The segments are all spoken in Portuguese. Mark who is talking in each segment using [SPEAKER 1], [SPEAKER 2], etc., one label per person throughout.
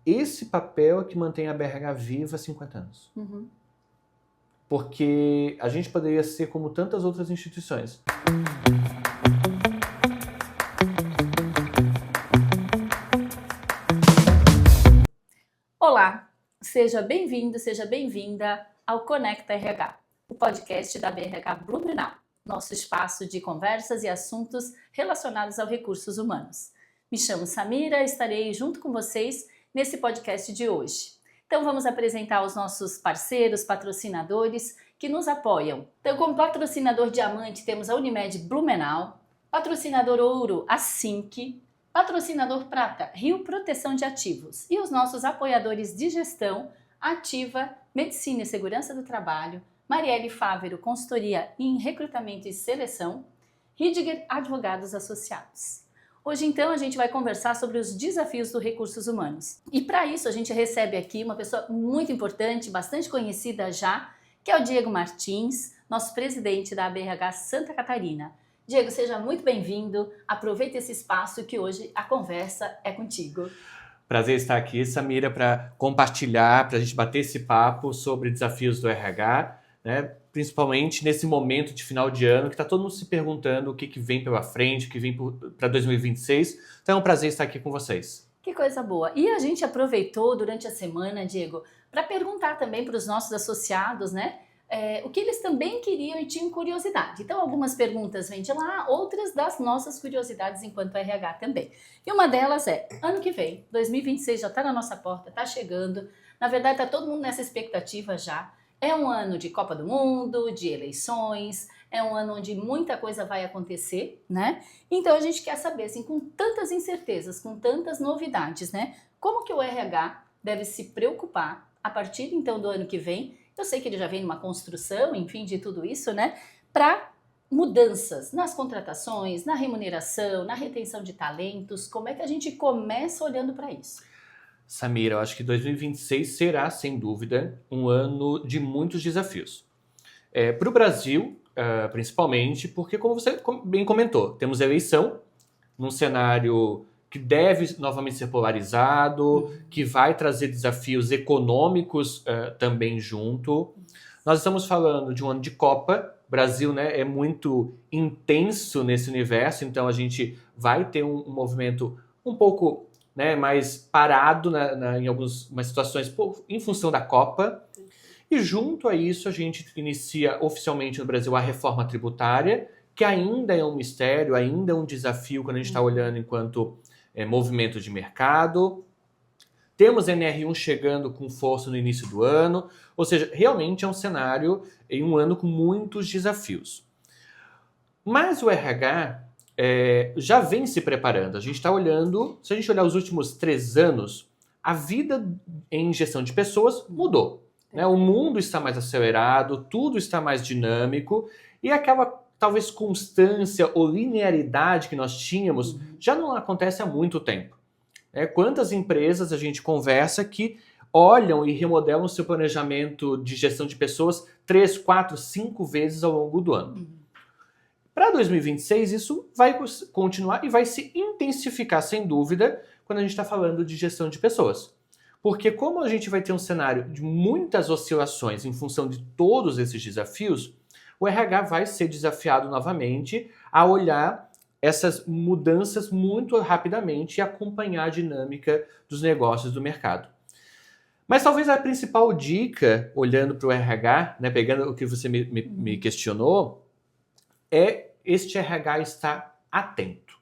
[SPEAKER 1] esse papel é que mantém a BRH viva há 50 anos.
[SPEAKER 2] Uhum.
[SPEAKER 1] Porque a gente poderia ser como tantas outras instituições.
[SPEAKER 2] Olá, seja bem-vindo, seja bem-vinda ao Conecta RH, o podcast da BRH Blumenau, nosso espaço de conversas e assuntos relacionados aos recursos humanos. Me chamo Samira, estarei junto com vocês nesse podcast de hoje. Então vamos apresentar os nossos parceiros, patrocinadores que nos apoiam. Então, como patrocinador diamante temos a Unimed Blumenau, patrocinador ouro a Sync, patrocinador prata Rio Proteção de Ativos e os nossos apoiadores de gestão Ativa, Medicina e Segurança do Trabalho, Marielle Fávero, consultoria em recrutamento e seleção, Ridiger Advogados Associados. Hoje, então, a gente vai conversar sobre os desafios dos recursos humanos. E para isso, a gente recebe aqui uma pessoa muito importante, bastante conhecida já, que é o Diego Martins, nosso presidente da BRH Santa Catarina. Diego, seja muito bem-vindo. Aproveite esse espaço que hoje a conversa é contigo.
[SPEAKER 1] Prazer estar aqui, Samira, para compartilhar, para a gente bater esse papo sobre desafios do RH, né? Principalmente nesse momento de final de ano, que está todo mundo se perguntando o que vem pela frente, o que vem para 2026. Então é um prazer estar aqui com vocês.
[SPEAKER 2] Que coisa boa. E a gente aproveitou durante a semana, Diego, para perguntar também para os nossos associados, né? O que eles também queriam e tinham curiosidade. Então, algumas perguntas vêm de lá, outras das nossas curiosidades enquanto RH também. E uma delas é, ano que vem, 2026 já está na nossa porta, está chegando. Na verdade, está todo mundo nessa expectativa já. É um ano de Copa do Mundo, de eleições, é um ano onde muita coisa vai acontecer, né? Então, a gente quer saber, assim, com tantas incertezas, com tantas novidades, né? Como que o RH deve se preocupar a partir, então, do ano que vem? Eu sei que ele já vem numa construção, enfim, de tudo isso, né? Para mudanças nas contratações, na remuneração, na retenção de talentos. Como é que a gente começa olhando para isso?
[SPEAKER 1] Samira, eu acho que 2026 será, sem dúvida, um ano de muitos desafios. Para o Brasil, principalmente, porque, como você bem comentou, temos eleição num cenário que deve novamente ser polarizado, que vai trazer desafios econômicos também junto. Nós estamos falando de um ano de Copa. O Brasil, né, é muito intenso nesse universo, então a gente vai ter um movimento um pouco, né, mais parado em algumas situações em função da Copa. E junto a isso a gente inicia oficialmente no Brasil a reforma tributária, que ainda é um mistério, ainda é um desafio quando a gente está olhando enquanto movimento de mercado. Temos NR1 chegando com força no início do ano, ou seja, realmente é um cenário em um ano com muitos desafios. Mas o RH já vem se preparando. A gente está olhando, se a gente olhar os últimos 3 anos, a vida em gestão de pessoas mudou. Né? O mundo está mais acelerado, tudo está mais dinâmico e aquela talvez constância ou linearidade que nós tínhamos já não acontece há muito tempo. Quantas empresas a gente conversa que olham e remodelam o seu planejamento de gestão de pessoas 3, 4, 5 vezes ao longo do ano. Para 2026, isso vai continuar e vai se intensificar, sem dúvida, quando a gente está falando de gestão de pessoas. Porque como a gente vai ter um cenário de muitas oscilações em função de todos esses desafios, o RH vai ser desafiado novamente a olhar essas mudanças muito rapidamente e acompanhar a dinâmica dos negócios do mercado. Mas talvez a principal dica, olhando para o RH, né, pegando o que você me questionou, é este RH estar atento.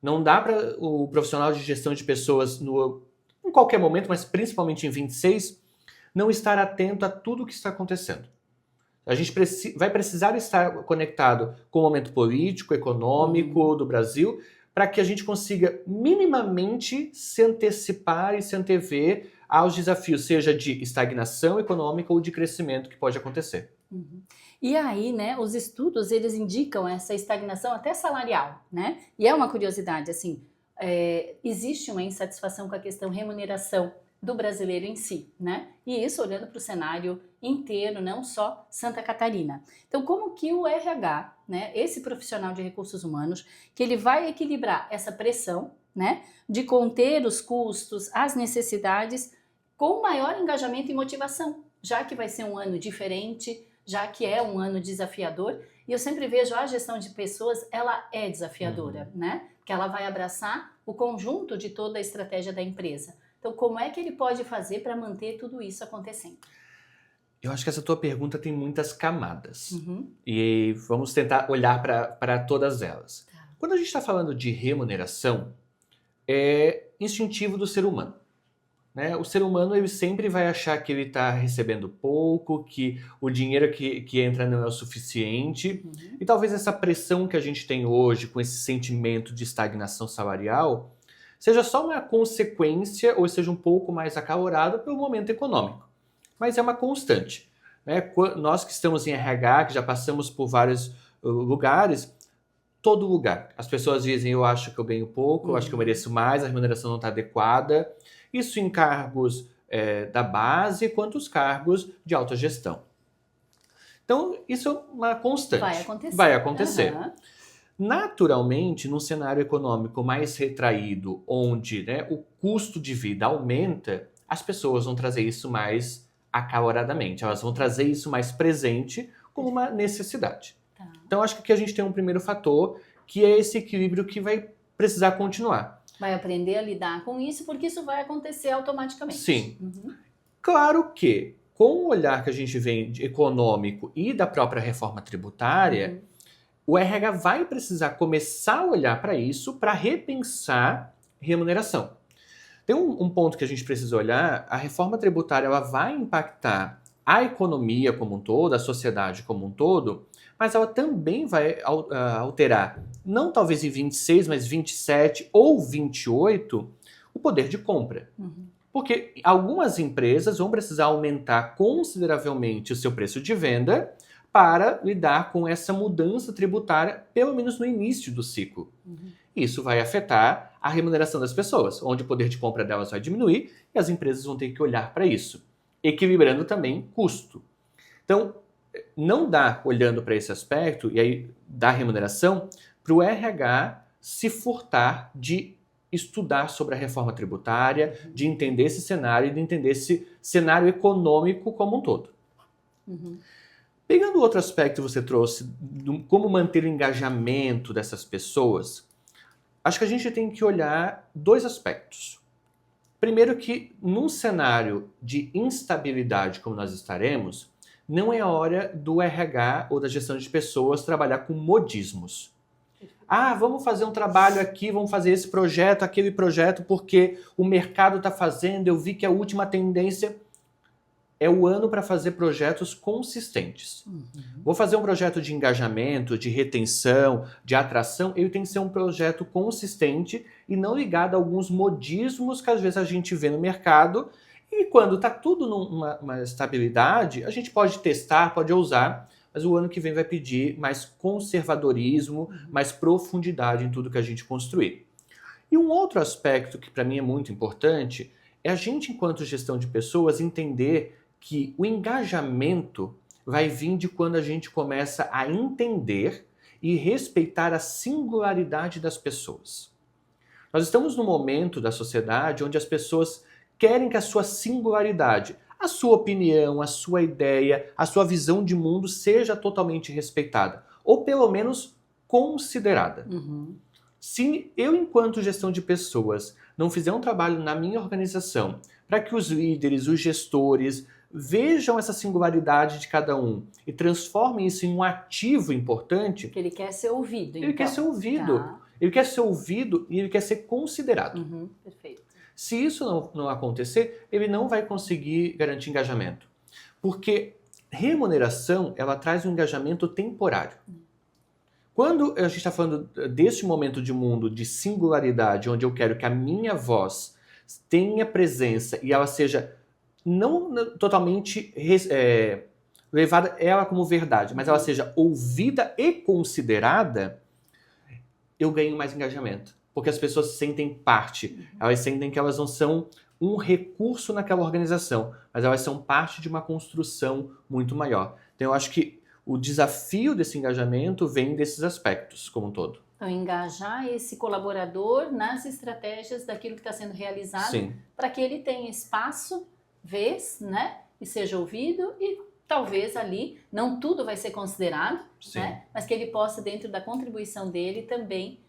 [SPEAKER 1] Não dá para o profissional de gestão de pessoas em qualquer momento, mas principalmente em 26, não estar atento a tudo o que está acontecendo. A gente vai precisar estar conectado com o momento político, econômico do Brasil, para que a gente consiga minimamente se antecipar e se antever aos desafios, seja de estagnação econômica ou de crescimento que pode acontecer.
[SPEAKER 2] E aí, né, os estudos, eles indicam essa estagnação até salarial, né? E é uma curiosidade, assim, existe uma insatisfação com a questão remuneração do brasileiro em si, né? E isso olhando para o cenário inteiro, não só Santa Catarina. Então, como que o RH, né, esse profissional de recursos humanos, que ele vai equilibrar essa pressão, né? De conter os custos, as necessidades, com maior engajamento e motivação, já que vai ser um ano diferente, já que é um ano desafiador. E eu sempre vejo a gestão de pessoas, ela é desafiadora, né? Porque ela vai abraçar o conjunto de toda a estratégia da empresa. Então, como é que ele pode fazer para manter tudo isso acontecendo?
[SPEAKER 1] Eu acho que essa tua pergunta tem muitas camadas. E vamos tentar olhar para todas elas.
[SPEAKER 2] Tá.
[SPEAKER 1] Quando a gente está falando de remuneração, é instintivo do ser humano. Né? O ser humano ele sempre vai achar que ele está recebendo pouco, que o dinheiro que entra não é o suficiente. E talvez essa pressão que a gente tem hoje, com esse sentimento de estagnação salarial, seja só uma consequência ou seja um pouco mais acalorado pelo momento econômico. Mas é uma constante. Né? Nós que estamos em RH, que já passamos por vários lugares, todo lugar. As pessoas dizem, eu acho que eu ganho pouco, eu acho que eu mereço mais, a remuneração não está adequada. Isso em cargos da base, quanto os cargos de alta gestão. Então, isso é uma constante.
[SPEAKER 2] Vai acontecer.
[SPEAKER 1] Vai acontecer. Naturalmente, num cenário econômico mais retraído, onde o custo de vida aumenta, as pessoas vão trazer isso mais acaloradamente. Elas vão trazer isso mais presente como uma necessidade.
[SPEAKER 2] Tá.
[SPEAKER 1] Então, acho que aqui a gente tem um primeiro fator, que é esse equilíbrio que vai precisar continuar.
[SPEAKER 2] Vai aprender a lidar com isso, porque isso vai acontecer automaticamente.
[SPEAKER 1] Sim. Claro que, com o olhar que a gente vem de econômico e da própria reforma tributária, o RH vai precisar começar a olhar para isso para repensar remuneração. Tem um ponto que a gente precisa olhar, a reforma tributária ela vai impactar a economia como um todo, a sociedade como um todo, mas ela também vai alterar, não talvez em 26, mas 27 ou 28, o poder de compra. Porque algumas empresas vão precisar aumentar consideravelmente o seu preço de venda para lidar com essa mudança tributária, pelo menos no início do ciclo. Isso vai afetar a remuneração das pessoas, onde o poder de compra delas vai diminuir e as empresas vão ter que olhar para isso, equilibrando também custo. Então, não dá, olhando para esse aspecto, e aí da remuneração, para o RH se furtar de estudar sobre a reforma tributária, de entender esse cenário e de entender esse cenário econômico como um todo. Pegando outro aspecto que você trouxe, como manter o engajamento dessas pessoas, acho que a gente tem que olhar dois aspectos. Primeiro que, num cenário de instabilidade como nós estaremos, não é hora do RH ou da gestão de pessoas trabalhar com modismos. Vamos fazer um trabalho aqui, vamos fazer esse projeto, aquele projeto, porque o mercado está fazendo, eu vi que a última tendência é o ano para fazer projetos consistentes. Vou fazer um projeto de engajamento, de retenção, de atração, ele tem que ser um projeto consistente e não ligado a alguns modismos que às vezes a gente vê no mercado. E quando está tudo numa estabilidade, a gente pode testar, pode ousar, mas o ano que vem vai pedir mais conservadorismo, mais profundidade em tudo que a gente construir. E um outro aspecto que para mim é muito importante é a gente, enquanto gestão de pessoas, entender que o engajamento vai vir de quando a gente começa a entender e respeitar a singularidade das pessoas. Nós estamos num momento da sociedade onde as pessoas querem que a sua singularidade, a sua opinião, a sua ideia, a sua visão de mundo seja totalmente respeitada, ou pelo menos considerada. Se eu, enquanto gestão de pessoas, não fizer um trabalho na minha organização para que os líderes, os gestores, vejam essa singularidade de cada um e transformem isso em um ativo importante...
[SPEAKER 2] Porque ele quer ser ouvido,
[SPEAKER 1] Ele quer ser ouvido. Tá. Ele quer ser ouvido e ele quer ser considerado.
[SPEAKER 2] Perfeito.
[SPEAKER 1] Se isso não acontecer, ele não vai conseguir garantir engajamento. Porque remuneração, ela traz um engajamento temporário. Quando a gente está falando deste momento de mundo de singularidade, onde eu quero que a minha voz tenha presença e ela seja não totalmente levada ela como verdade, mas ela seja ouvida e considerada, eu ganho mais engajamento. Porque as pessoas se sentem parte, elas sentem que elas não são um recurso naquela organização, mas elas são parte de uma construção muito maior. Então eu acho que o desafio desse engajamento vem desses aspectos como um todo.
[SPEAKER 2] Então, engajar esse colaborador nas estratégias daquilo que está sendo realizado,
[SPEAKER 1] Sim.
[SPEAKER 2] para que ele tenha espaço, vez, né? E seja ouvido e talvez ali, não tudo vai ser considerado,
[SPEAKER 1] Sim.
[SPEAKER 2] né? Mas que ele possa, dentro da contribuição dele, também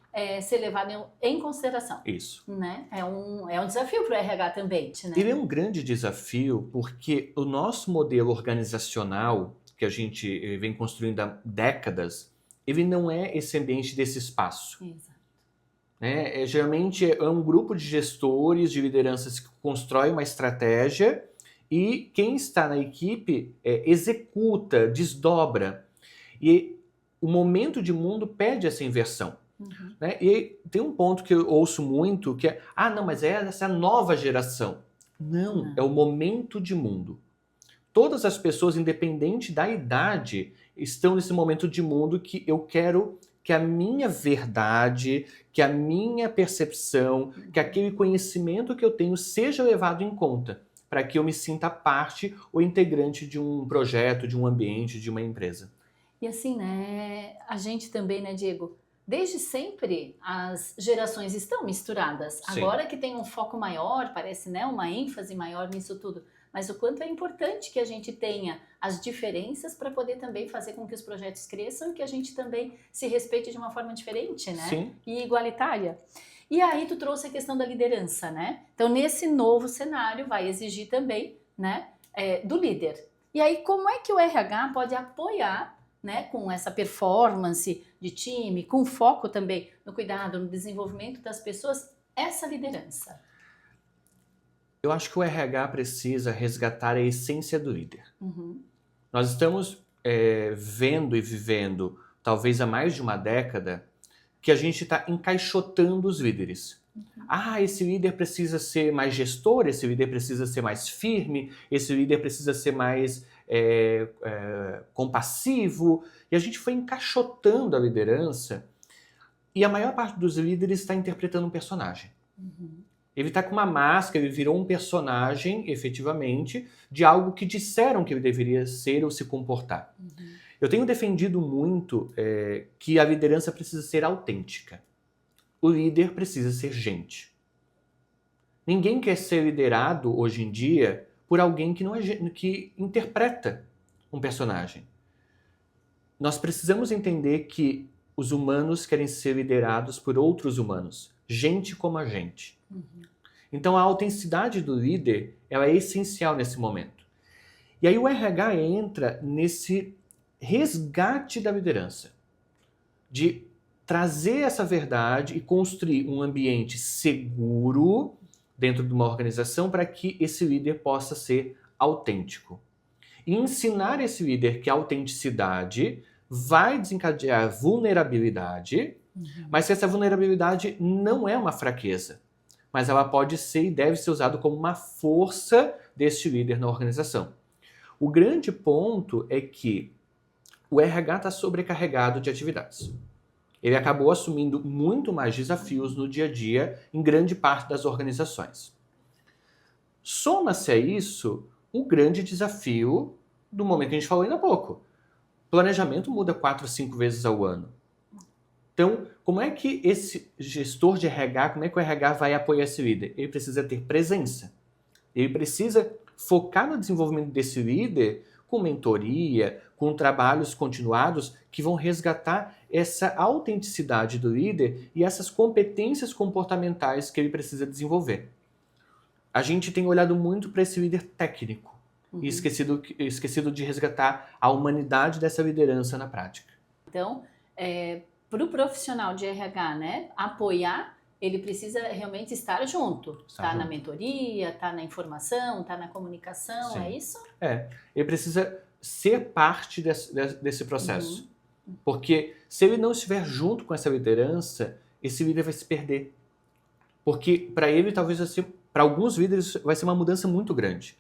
[SPEAKER 2] ser levado em consideração.
[SPEAKER 1] Isso.
[SPEAKER 2] Né? É um desafio para o RH também, né?
[SPEAKER 1] Ele é um grande desafio porque o nosso modelo organizacional, que a gente vem construindo há décadas, ele não é esse ambiente desse espaço.
[SPEAKER 2] Exato.
[SPEAKER 1] Né? Geralmente é um grupo de gestores, de lideranças que constrói uma estratégia e quem está na equipe executa, desdobra. E o momento de mundo pede essa inversão.
[SPEAKER 2] Uhum.
[SPEAKER 1] Né? E tem um ponto que eu ouço muito que é, não, mas essa é a nova geração. Não, é o momento de mundo. Todas as pessoas, independente da idade, estão nesse momento de mundo que eu quero que a minha verdade, que a minha percepção, que aquele conhecimento que eu tenho seja levado em conta, para que eu me sinta parte ou integrante de um projeto, de um ambiente, de uma empresa.
[SPEAKER 2] E assim, né, a gente também, né, Diego, desde sempre as gerações estão misturadas.
[SPEAKER 1] Sim.
[SPEAKER 2] Agora que tem um foco maior, parece, né, uma ênfase maior nisso tudo. Mas o quanto é importante que a gente tenha as diferenças para poder também fazer com que os projetos cresçam e que a gente também se respeite de uma forma diferente, né?
[SPEAKER 1] Sim.
[SPEAKER 2] E igualitária. E aí tu trouxe a questão da liderança, né? Então nesse novo cenário vai exigir também, né, do líder. E aí como é que o RH pode apoiar, né, com essa performance de time, com foco também no cuidado, no desenvolvimento das pessoas, essa liderança?
[SPEAKER 1] Eu acho que o RH precisa resgatar a essência do líder.
[SPEAKER 2] Uhum.
[SPEAKER 1] Nós estamos vendo e vivendo, talvez há mais de uma década, que a gente está encaixotando os líderes.
[SPEAKER 2] Uhum.
[SPEAKER 1] Esse líder precisa ser mais gestor, esse líder precisa ser mais firme, esse líder precisa ser mais compassivo. E a gente foi encaixotando a liderança e a maior parte dos líderes está interpretando um personagem.
[SPEAKER 2] Uhum.
[SPEAKER 1] Ele está com uma máscara, ele virou um personagem, efetivamente, de algo que disseram que ele deveria ser ou se comportar.
[SPEAKER 2] Uhum.
[SPEAKER 1] Eu tenho defendido muito que a liderança precisa ser autêntica. O líder precisa ser gente. Ninguém quer ser liderado, hoje em dia, por alguém que, que interpreta um personagem. Nós precisamos entender que os humanos querem ser liderados por outros humanos. Gente como a gente.
[SPEAKER 2] Uhum.
[SPEAKER 1] Então a autenticidade do líder ela é essencial nesse momento. E aí o RH entra nesse resgate da liderança, de trazer essa verdade e construir um ambiente seguro dentro de uma organização para que esse líder possa ser autêntico. E ensinar esse líder que a autenticidade vai desencadear vulnerabilidade, mas que essa vulnerabilidade não é uma fraqueza, mas ela pode ser e deve ser usada como uma força deste líder na organização. O grande ponto é que o RH está sobrecarregado de atividades. Ele acabou assumindo muito mais desafios no dia a dia em grande parte das organizações. Soma-se a isso o grande desafio do momento que a gente falou ainda há pouco. Planejamento muda 4, 5 vezes ao ano. Então, como é que esse gestor de RH, como é que o RH vai apoiar esse líder? Ele precisa ter presença. Ele precisa focar no desenvolvimento desse líder com mentoria, com trabalhos continuados que vão resgatar essa autenticidade do líder e essas competências comportamentais que ele precisa desenvolver. A gente tem olhado muito para esse líder técnico e esquecido de resgatar a humanidade dessa liderança na prática.
[SPEAKER 2] Então, para o profissional de RH, né, apoiar, ele precisa realmente estar junto. Tá na mentoria, tá na informação, tá na comunicação,
[SPEAKER 1] Sim.
[SPEAKER 2] É isso?
[SPEAKER 1] Ele precisa ser parte desse processo. Porque se ele não estiver junto com essa liderança, esse líder vai se perder. Porque para ele, talvez, para alguns líderes, vai ser uma mudança muito grande.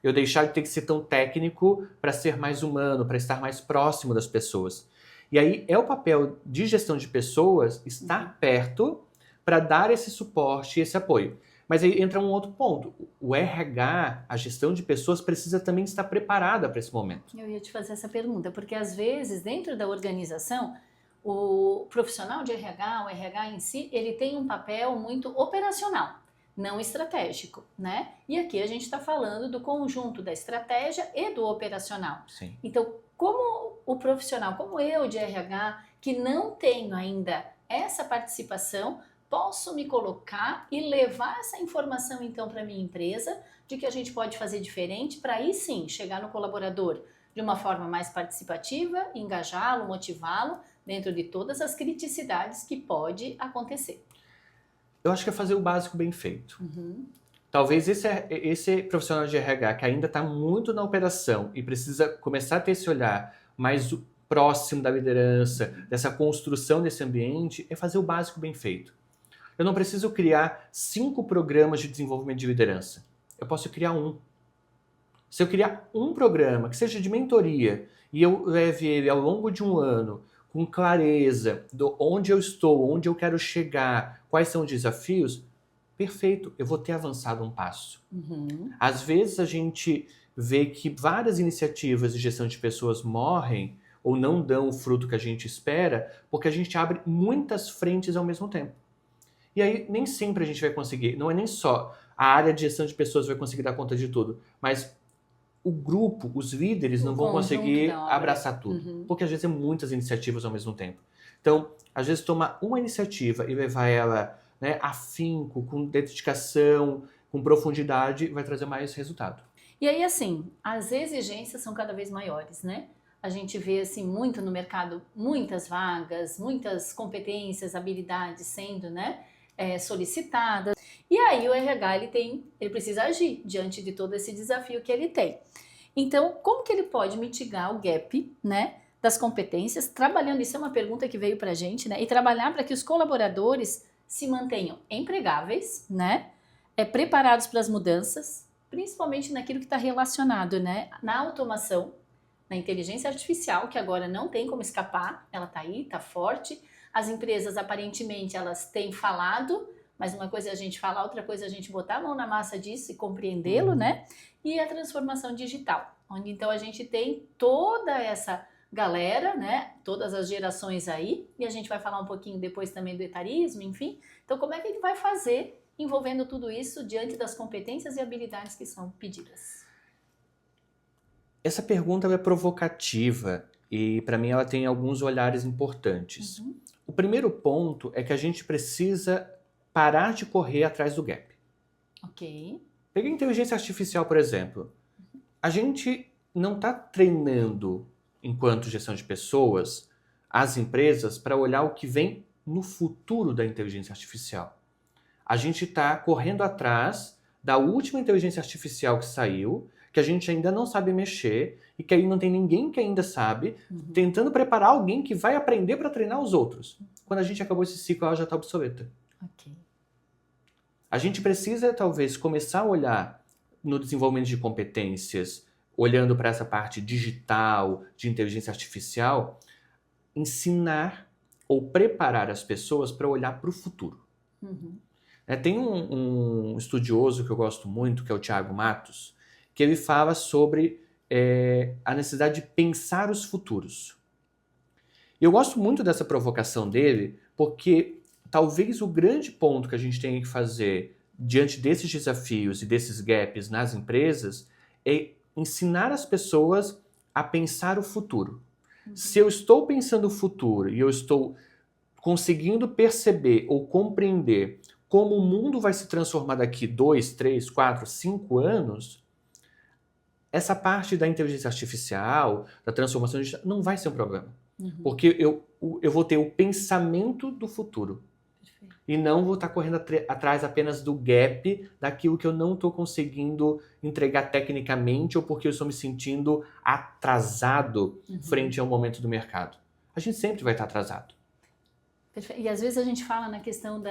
[SPEAKER 1] Eu deixar de ter que ser tão técnico para ser mais humano, para estar mais próximo das pessoas. E aí é o papel de gestão de pessoas estar perto para dar esse suporte e esse apoio. Mas aí entra um outro ponto. O RH, a gestão de pessoas, precisa também estar preparada para esse momento.
[SPEAKER 2] Eu ia te fazer essa pergunta, porque às vezes, dentro da organização, O profissional de RH, o RH em si, ele tem um papel muito operacional, não estratégico, né? E aqui a gente está falando do conjunto da estratégia e do operacional.
[SPEAKER 1] Sim.
[SPEAKER 2] Então, como o profissional, como eu de RH, que não tenho ainda essa participação, posso me colocar e levar essa informação então para minha empresa de que a gente pode fazer diferente para aí sim chegar no colaborador de uma forma mais participativa, engajá-lo, motivá-lo dentro de todas as criticidades que pode acontecer.
[SPEAKER 1] Eu acho que é fazer o básico bem feito.
[SPEAKER 2] Uhum.
[SPEAKER 1] Talvez esse profissional de RH que ainda está muito na operação e precisa começar a ter esse olhar mais próximo da liderança, dessa construção desse ambiente, é fazer o básico bem feito. Eu não preciso criar 5 programas de desenvolvimento de liderança. Eu posso criar um. Se eu criar um programa que seja de mentoria e eu leve ele ao longo de um ano com clareza de onde eu estou, onde eu quero chegar, quais são os desafios, perfeito, eu vou ter avançado um passo.
[SPEAKER 2] Uhum.
[SPEAKER 1] Às vezes a gente vê que várias iniciativas de gestão de pessoas morrem ou não dão o fruto que a gente espera porque a gente abre muitas frentes ao mesmo tempo. E aí nem sempre a gente vai conseguir, não é nem só a área de gestão de pessoas vai conseguir dar conta de tudo, mas o grupo, os líderes não vão conseguir abraçar tudo, porque às vezes é muitas iniciativas ao mesmo tempo. Então, às vezes tomar uma iniciativa e levar ela, né, afinco, com dedicação, com profundidade, vai trazer mais resultado.
[SPEAKER 2] E aí, assim, as exigências são cada vez maiores, né? A gente vê, assim, muito no mercado, muitas vagas, muitas competências, habilidades sendo, né, solicitadas. E aí o RH, ele precisa agir diante de todo esse desafio que ele tem. Então, como que ele pode mitigar o gap, né, das competências, trabalhando, isso é uma pergunta que veio pra gente, né, e trabalhar para que os colaboradores se mantenham empregáveis, né, preparados para as mudanças, principalmente naquilo que está relacionado, né, na automação, na inteligência artificial, que agora não tem como escapar, ela está aí, está forte. As empresas, aparentemente, elas têm falado, mas uma coisa é a gente falar, outra coisa é a gente botar a mão na massa disso e compreendê-lo, né? E a transformação digital, onde então a gente tem toda essa galera, né? Todas as gerações aí, e a gente vai falar um pouquinho depois também do etarismo, enfim. Então, como é que ele vai fazer envolvendo tudo isso diante das competências e habilidades que são pedidas?
[SPEAKER 1] Essa pergunta é provocativa e, para mim, ela tem alguns olhares importantes.
[SPEAKER 2] Uhum.
[SPEAKER 1] O primeiro ponto é que a gente precisa parar de correr atrás do gap.
[SPEAKER 2] Ok.
[SPEAKER 1] Pega a inteligência artificial, por exemplo. A gente não está treinando, enquanto gestão de pessoas, as empresas para olhar o que vem no futuro da inteligência artificial. A gente está correndo atrás da última inteligência artificial que saiu, que a gente ainda não sabe mexer e que aí não tem ninguém que ainda sabe, tentando preparar alguém que vai aprender para treinar os outros. Quando a gente acabou esse ciclo, ela já está obsoleta.
[SPEAKER 2] Ok.
[SPEAKER 1] A gente precisa, talvez, começar a olhar no desenvolvimento de competências, olhando para essa parte digital, de inteligência artificial, ensinar ou preparar as pessoas para olhar para o futuro. Tem um estudioso que eu gosto muito, que é o Thiago Matos, que ele fala sobre a necessidade de pensar os futuros. E eu gosto muito dessa provocação dele, porque talvez o grande ponto que a gente tem que fazer diante desses desafios e desses gaps nas empresas é ensinar as pessoas a pensar o futuro. Se eu estou pensando o futuro e eu estou conseguindo perceber ou compreender como o mundo vai se transformar daqui 2, 3, 4, 5 anos, essa parte da inteligência artificial, da transformação digital, não vai ser um problema. Porque eu vou ter o pensamento do futuro. Perfeito. E não vou estar correndo atrás apenas do gap, daquilo que eu não estou conseguindo entregar tecnicamente ou porque eu estou me sentindo atrasado frente ao momento do mercado. A gente sempre vai estar atrasado.
[SPEAKER 2] Perfeito. E às vezes a gente fala na questão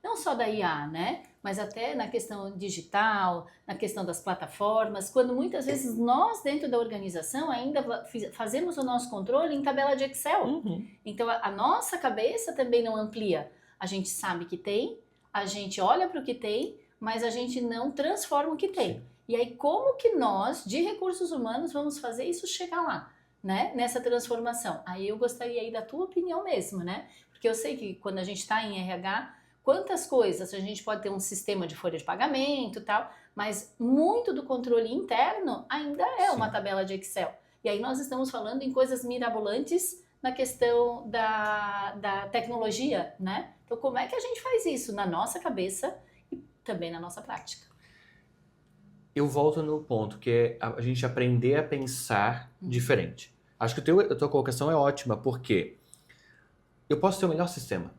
[SPEAKER 2] não só da IA, né? Mas até na questão digital, na questão das plataformas, quando muitas vezes nós dentro da organização ainda fazemos o nosso controle em tabela de Excel. Então a nossa cabeça também não amplia. A gente sabe que tem, a gente olha para o que tem, mas a gente não transforma o que tem. Sim. E aí como que nós, de recursos humanos, vamos fazer isso chegar lá? né, nessa transformação? Aí eu gostaria aí da tua opinião mesmo, né? Porque eu sei que quando a gente está em RH, quantas coisas, a gente pode ter um sistema de folha de pagamento e tal, mas muito do controle interno ainda é uma tabela de Excel. E aí nós estamos falando em coisas mirabolantes na questão da tecnologia, né? Então como é que a gente faz isso na nossa cabeça e também na nossa prática?
[SPEAKER 1] Eu volto no ponto, que é a gente aprender a pensar diferente. Acho que a tua colocação é ótima, porque eu posso ter o melhor sistema,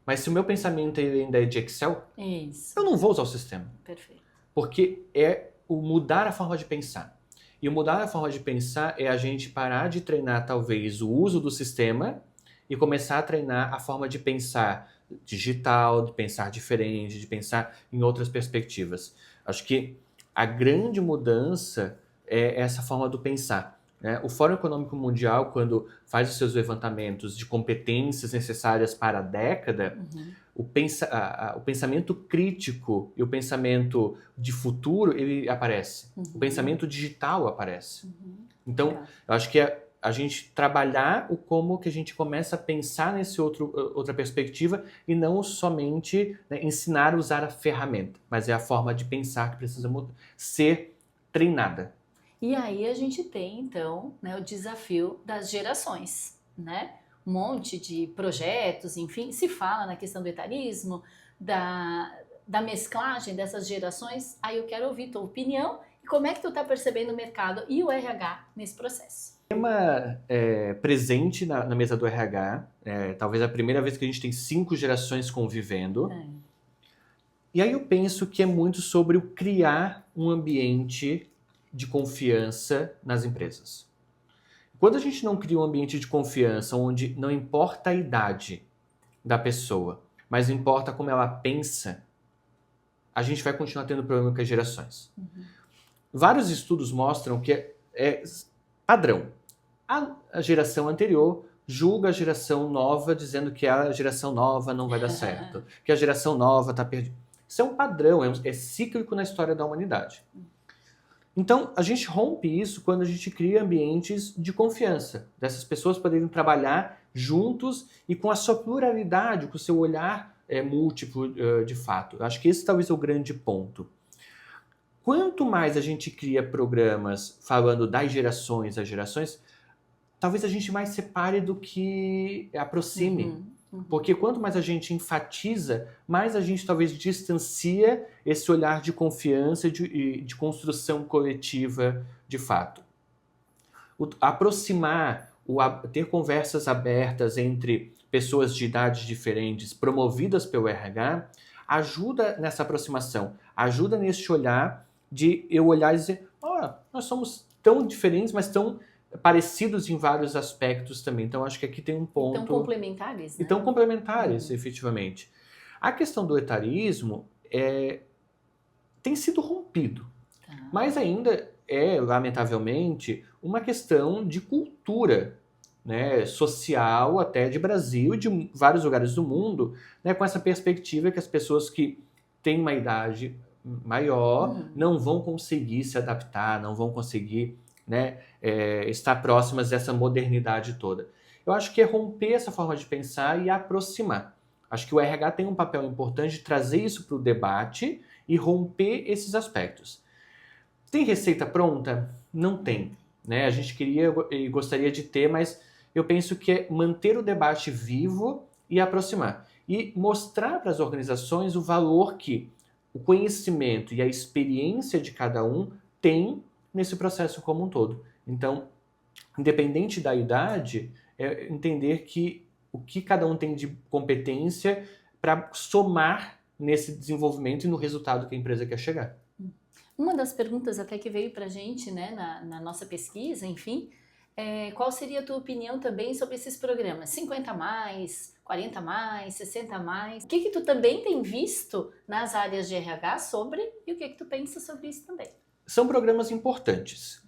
[SPEAKER 1] mas se o meu pensamento ainda é de Excel,
[SPEAKER 2] Isso.
[SPEAKER 1] eu não vou usar o sistema.
[SPEAKER 2] Perfeito.
[SPEAKER 1] Porque é o mudar a forma de pensar. E o mudar a forma de pensar é a gente parar de treinar, talvez, o uso do sistema e começar a treinar a forma de pensar digital, de pensar diferente, de pensar em outras perspectivas. Acho que a grande mudança é essa forma do pensar, né? O Fórum Econômico Mundial, quando faz os seus levantamentos de competências necessárias para a década, o pensamento crítico e o pensamento de futuro, ele aparece. O pensamento digital aparece. Então, eu acho que a gente trabalhar o como que a gente começa a pensar outra perspectiva e não somente, né, ensinar a usar a ferramenta, mas é a forma de pensar que precisa ser treinada.
[SPEAKER 2] E aí a gente tem, então, né, o desafio das gerações, né? Um monte de projetos, enfim, se fala na questão do etarismo, da mesclagem dessas gerações. Aí eu quero ouvir tua opinião e como é que tu está percebendo o mercado e o RH nesse processo.
[SPEAKER 1] Tema presente na mesa do RH, talvez a primeira vez que a gente tem 5 gerações convivendo. E aí eu penso que é muito sobre o criar um ambiente de confiança nas empresas. Quando a gente não cria um ambiente de confiança onde não importa a idade da pessoa, mas importa como ela pensa, a gente vai continuar tendo problema com as gerações. Vários estudos mostram que é padrão. A geração anterior julga a geração nova dizendo que a geração nova não vai dar certo, que a geração nova está perdida. Isso é um padrão, é cíclico na história da humanidade. Então, a gente rompe isso quando a gente cria ambientes de confiança, dessas pessoas poderem trabalhar juntos e com a sua pluralidade, com o seu olhar múltiplo de fato. Eu acho que esse talvez é o grande ponto. Quanto mais a gente cria programas falando das gerações às gerações, talvez a gente mais separe do que aproxime. Porque quanto mais a gente enfatiza, mais a gente talvez distancia esse olhar de confiança e de construção coletiva de fato. Aproximar, ter conversas abertas entre pessoas de idades diferentes, promovidas pelo RH, ajuda nessa aproximação, ajuda nesse olhar de eu olhar e dizer, nós somos tão diferentes, mas tão parecidos em vários aspectos também. Então, acho que aqui tem um ponto...
[SPEAKER 2] Tão complementares, né?
[SPEAKER 1] E tão complementares, efetivamente. A questão do etarismo tem sido rompido. Mas ainda lamentavelmente, uma questão de cultura, né, social, até de Brasil e de vários lugares do mundo, né, com essa perspectiva que as pessoas que têm uma idade maior não vão conseguir se adaptar, não vão conseguir... né, estar próximas dessa modernidade toda. Eu acho que é romper essa forma de pensar e aproximar. Acho que o RH tem um papel importante de trazer isso para o debate e romper esses aspectos. Tem receita pronta? Não tem. Né? A gente queria e gostaria de ter, mas eu penso que é manter o debate vivo e aproximar. E mostrar para as organizações o valor que o conhecimento e a experiência de cada um tem nesse processo como um todo. Então, independente da idade, entender que o que cada um tem de competência para somar nesse desenvolvimento e no resultado que a empresa quer chegar.
[SPEAKER 2] Uma das perguntas até que veio para a gente, né, na nossa pesquisa, enfim, qual seria a tua opinião também sobre esses programas? 50 mais, 40 mais, 60 mais? O que tu também tem visto nas áreas de RH sobre e o que tu pensa sobre isso também?
[SPEAKER 1] São programas importantes.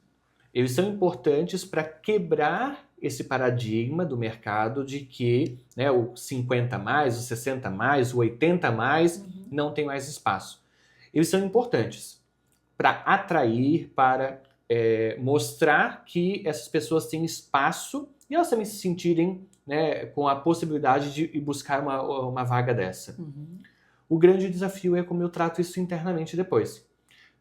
[SPEAKER 1] Eles são importantes para quebrar esse paradigma do mercado de que, né, o 50 mais, o 60 mais, o 80 mais não tem mais espaço. Eles são importantes para atrair, para mostrar que essas pessoas têm espaço e elas também se sentirem, né, com a possibilidade de ir buscar uma vaga dessa. O grande desafio é como eu trato isso internamente depois.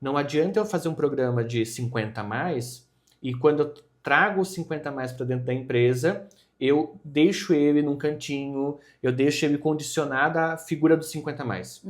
[SPEAKER 1] Não adianta eu fazer um programa de 50 a mais e quando eu trago os 50 a mais para dentro da empresa, eu deixo ele num cantinho, eu deixo ele condicionado à figura dos 50 a mais.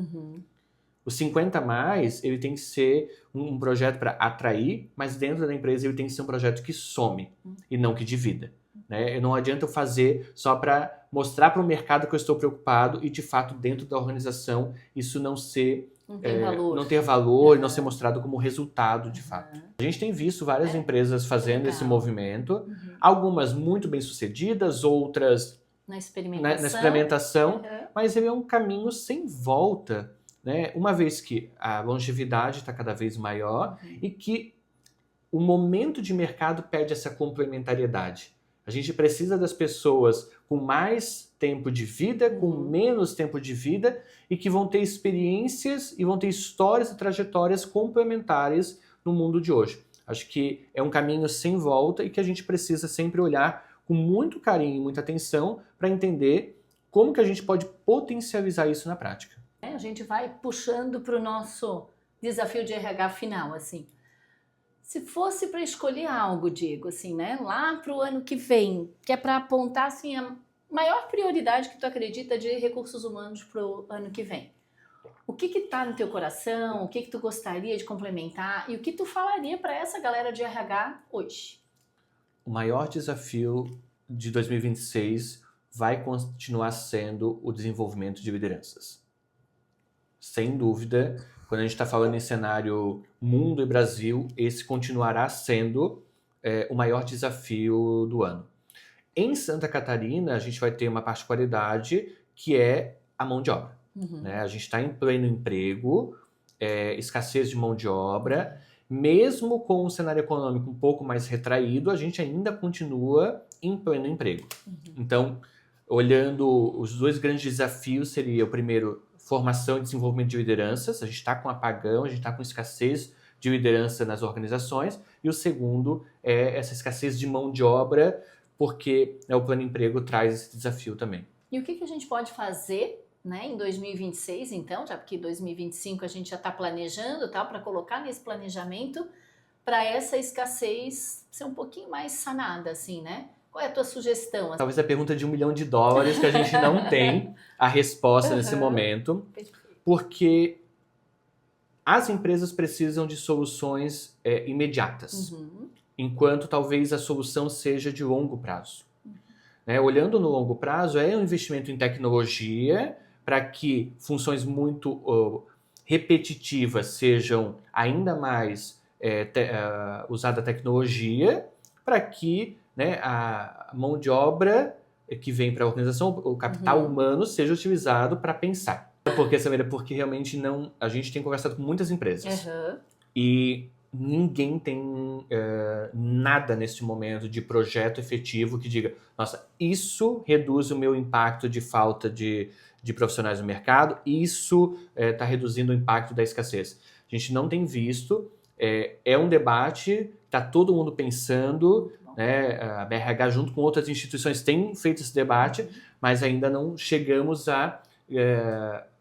[SPEAKER 1] O 50 a mais, ele tem que ser um projeto para atrair, mas dentro da empresa ele tem que ser um projeto que some e não que divida. Né? Não adianta eu fazer só para mostrar para o mercado que eu estou preocupado e, de fato, dentro da organização, isso não ser... não ter valor e não ser mostrado como resultado, de fato. A gente tem visto várias empresas fazendo esse movimento, algumas muito bem sucedidas, outras
[SPEAKER 2] na experimentação,
[SPEAKER 1] mas ele é um caminho sem volta, né? Uma vez que a longevidade está cada vez maior e que o momento de mercado pede essa complementariedade. A gente precisa das pessoas com mais tempo de vida, com menos tempo de vida e que vão ter experiências e vão ter histórias e trajetórias complementares no mundo de hoje. Acho que é um caminho sem volta e que a gente precisa sempre olhar com muito carinho e muita atenção para entender como que a gente pode potencializar isso na prática.
[SPEAKER 2] A gente vai puxando para o nosso desafio de RH final, assim. Se fosse para escolher algo, Diego, assim, né, lá para o ano que vem, que é para apontar assim, a maior prioridade que tu acredita de recursos humanos para o ano que vem, o que está no teu coração, o que tu gostaria de complementar e o que tu falaria para essa galera de RH hoje?
[SPEAKER 1] O maior desafio de 2026 vai continuar sendo o desenvolvimento de lideranças. Sem dúvida, quando a gente está falando em cenário mundo e Brasil, esse continuará sendo o maior desafio do ano. Em Santa Catarina, a gente vai ter uma particularidade que é a mão de obra. Né? A gente está em pleno emprego, escassez de mão de obra. Mesmo com o cenário econômico um pouco mais retraído, a gente ainda continua em pleno emprego. Então, olhando os dois grandes desafios, seria o primeiro, formação e desenvolvimento de lideranças. A gente está com apagão, a gente está com escassez de liderança nas organizações. E o segundo é essa escassez de mão de obra, porque o plano emprego traz esse desafio também.
[SPEAKER 2] E o que a gente pode fazer, né, em 2026, então, já porque 2025 a gente já está planejando, tá, para colocar nesse planejamento, para essa escassez ser um pouquinho mais sanada, assim, né? Qual é a tua sugestão?
[SPEAKER 1] Talvez a pergunta de $1 milhão que a gente não tem a resposta nesse momento, porque as empresas precisam de soluções imediatas, enquanto talvez a solução seja de longo prazo. Né? Olhando no longo prazo, é um investimento em tecnologia para que funções muito repetitivas sejam ainda mais usada a tecnologia, para que, né, a mão de obra que vem para a organização, o capital humano, seja utilizado para pensar. Porque, Samira, porque realmente não... A gente tem conversado com muitas empresas e ninguém tem nada nesse momento de projeto efetivo que diga, nossa, isso reduz o meu impacto de falta de profissionais no mercado, isso está reduzindo o impacto da escassez. A gente não tem visto, é um debate, está todo mundo pensando, né, a BRH junto com outras instituições tem feito esse debate, mas ainda não chegamos a...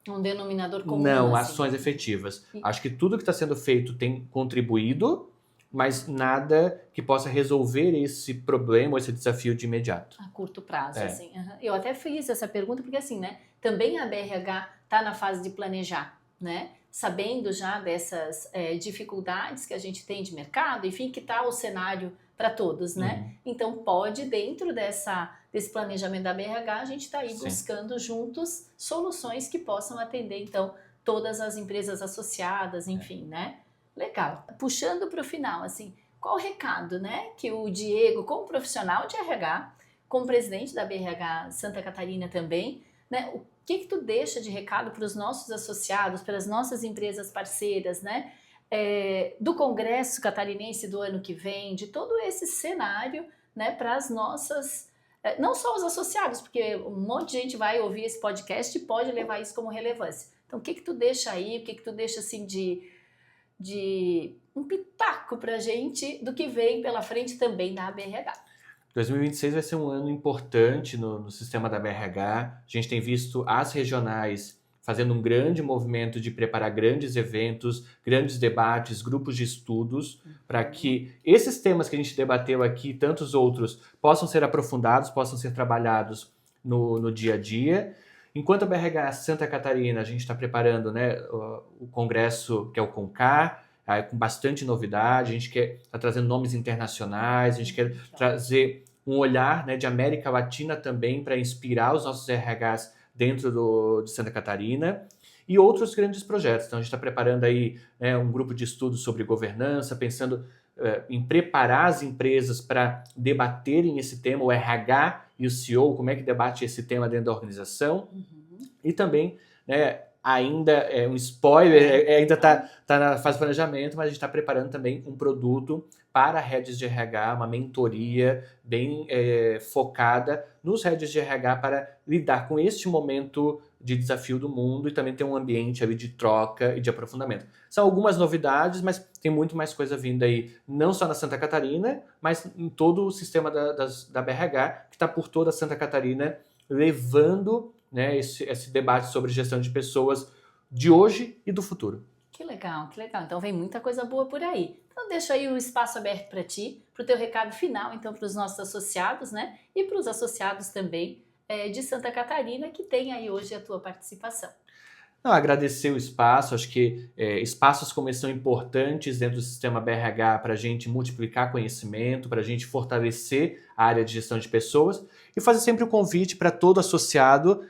[SPEAKER 2] um denominador comum.
[SPEAKER 1] Não,
[SPEAKER 2] assim.
[SPEAKER 1] Ações efetivas. Acho que tudo que está sendo feito tem contribuído, mas nada que possa resolver esse problema, esse desafio de imediato.
[SPEAKER 2] A curto prazo, assim. Eu até fiz essa pergunta porque, assim, né, também a BRH está na fase de planejar, né? Sabendo já dessas dificuldades que a gente tem de mercado, enfim, que está o cenário para todos, né? Então, pode, dentro desse planejamento da BRH, a gente está aí buscando juntos soluções que possam atender, então, todas as empresas associadas, enfim, né? Legal. Puxando para o final, assim, qual o recado, né, que o Diego, como profissional de RH, como presidente da BRH Santa Catarina também, né, o que tu deixa de recado para os nossos associados, para as nossas empresas parceiras, né, do Congresso Catarinense do ano que vem, de todo esse cenário, né, para as nossas, não só os associados, porque um monte de gente vai ouvir esse podcast e pode levar isso como relevância. Então, o que tu deixa aí, o que tu deixa assim de de um pitaco para a gente do que vem pela frente também da BRH.
[SPEAKER 1] 2026 vai ser um ano importante no sistema da BRH. A gente tem visto as regionais fazendo um grande movimento de preparar grandes eventos, grandes debates, grupos de estudos, para que esses temas que a gente debateu aqui e tantos outros possam ser aprofundados, possam ser trabalhados no dia a dia. Enquanto a BRH Santa Catarina, a gente está preparando, né, o congresso que é o CONCAR, com bastante novidade, a gente está trazendo nomes internacionais, a gente quer trazer um olhar, né, de América Latina também para inspirar os nossos RHs dentro de Santa Catarina e outros grandes projetos. Então a gente está preparando aí, né, um grupo de estudos sobre governança, pensando em preparar as empresas para debaterem esse tema, o RH e o CEO, como é que debate esse tema dentro da organização. E também, né, ainda é um spoiler, ainda está na fase de planejamento, mas a gente está preparando também um produto para heads de RH, uma mentoria bem focada nos heads de RH para lidar com este momento de desafio do mundo e também ter um ambiente ali de troca e de aprofundamento. São algumas novidades, mas tem muito mais coisa vindo aí, não só na Santa Catarina, mas em todo o sistema da BRH, que está por toda Santa Catarina, levando, né, esse debate sobre gestão de pessoas de hoje e do futuro.
[SPEAKER 2] Que legal, que legal. Então vem muita coisa boa por aí. Então deixa aí o espaço aberto para ti, para o teu recado final, então, para os nossos associados, né? E para os associados também de Santa Catarina, que tem aí hoje a tua participação.
[SPEAKER 1] Não, agradecer o espaço, acho que espaços como esse são importantes dentro do sistema BRH para a gente multiplicar conhecimento, para a gente fortalecer a área de gestão de pessoas e fazer sempre o convite para todo associado,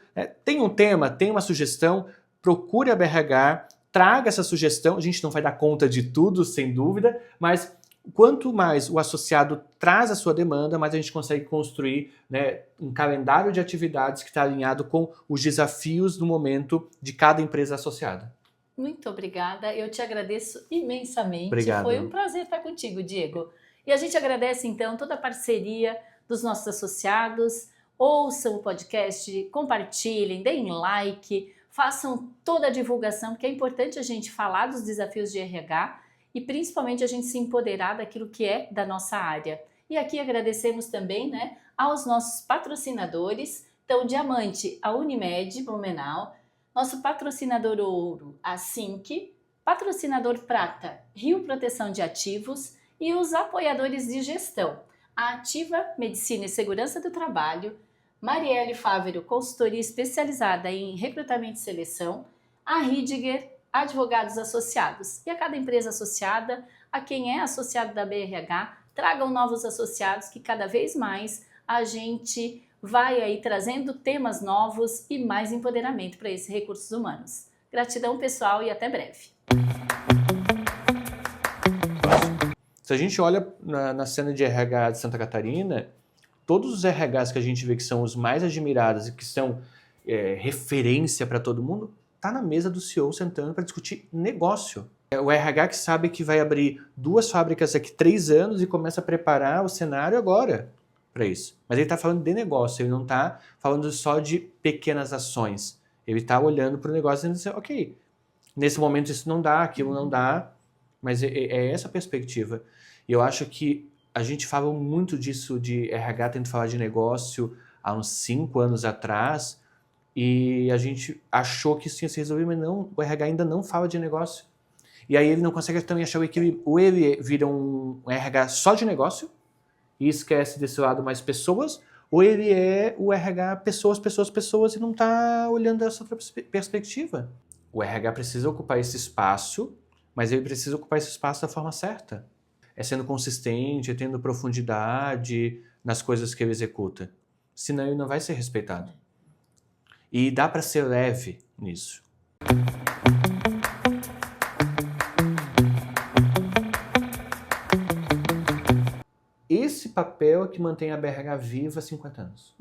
[SPEAKER 1] tem um tema, tem uma sugestão, procure a BRH, traga essa sugestão, a gente não vai dar conta de tudo, sem dúvida, mas quanto mais o associado traz a sua demanda, mais a gente consegue construir, né, um calendário de atividades que está alinhado com os desafios do momento de cada empresa associada.
[SPEAKER 2] Muito obrigada, eu te agradeço imensamente.
[SPEAKER 1] Obrigado.
[SPEAKER 2] Foi um prazer estar contigo, Diego. E a gente agradece então toda a parceria dos nossos associados. Ouçam o podcast, compartilhem, deem like, façam toda a divulgação, porque é importante a gente falar dos desafios de RH e principalmente a gente se empoderar daquilo que é da nossa área. E aqui agradecemos também, né, aos nossos patrocinadores. Então, Diamante, a Unimed Blumenau, nosso patrocinador Ouro, a SINC, patrocinador Prata, Rio Proteção de Ativos e os apoiadores de gestão, a Ativa Medicina e Segurança do Trabalho, Marielle Fávero, consultoria especializada em recrutamento e seleção, a Ridiger, advogados associados. E a cada empresa associada, a quem é associado da BRH, tragam novos associados que cada vez mais a gente vai aí trazendo temas novos e mais empoderamento para esses recursos humanos. Gratidão, pessoal, e até breve.
[SPEAKER 1] Se a gente olha na cena de RH de Santa Catarina, todos os RHs que a gente vê que são os mais admirados e que são referência para todo mundo, está na mesa do CEO sentando para discutir negócio. O RH que sabe que vai abrir 2 fábricas daqui 3 anos e começa a preparar o cenário agora para isso. Mas ele está falando de negócio, ele não está falando só de pequenas ações. Ele está olhando para o negócio e dizendo, ok, nesse momento isso não dá, aquilo não dá, mas é essa a perspectiva. E eu acho que a gente fala muito disso de RH tendo falar de negócio há uns 5 anos atrás, e a gente achou que isso tinha se resolvido, mas não, o RH ainda não fala de negócio. E aí ele não consegue também achar o equilíbrio. Ou ele vira um RH só de negócio e esquece desse lado mais pessoas, ou ele é o RH pessoas e não está olhando essa outra perspectiva. O RH precisa ocupar esse espaço, mas ele precisa ocupar esse espaço da forma certa. É sendo consistente, é tendo profundidade nas coisas que ele executa. Senão ele não vai ser respeitado. E dá para ser leve nisso. Esse papel é que mantém a BRH viva há 50 anos.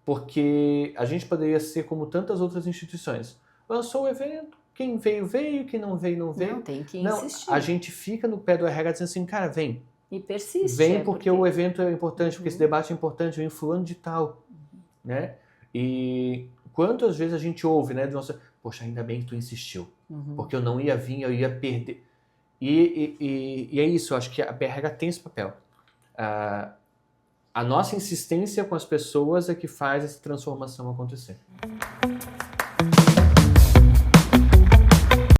[SPEAKER 1] Porque a gente poderia ser como tantas outras instituições. Lançou o evento, quem veio, veio, quem não veio, não veio.
[SPEAKER 2] Não, tem que insistir.
[SPEAKER 1] A gente fica no pé do RH dizendo assim, cara, vem.
[SPEAKER 2] E persiste.
[SPEAKER 1] Vem porque o evento é importante, porque esse debate é importante, vem fulano de tal. Né? E quantas vezes a gente ouve, né, poxa, ainda bem que tu insistiu,
[SPEAKER 2] Uhum.
[SPEAKER 1] porque eu não ia vir, eu ia perder. E é isso, eu acho que a BRH tem esse papel. A nossa insistência com as pessoas é que faz essa transformação acontecer.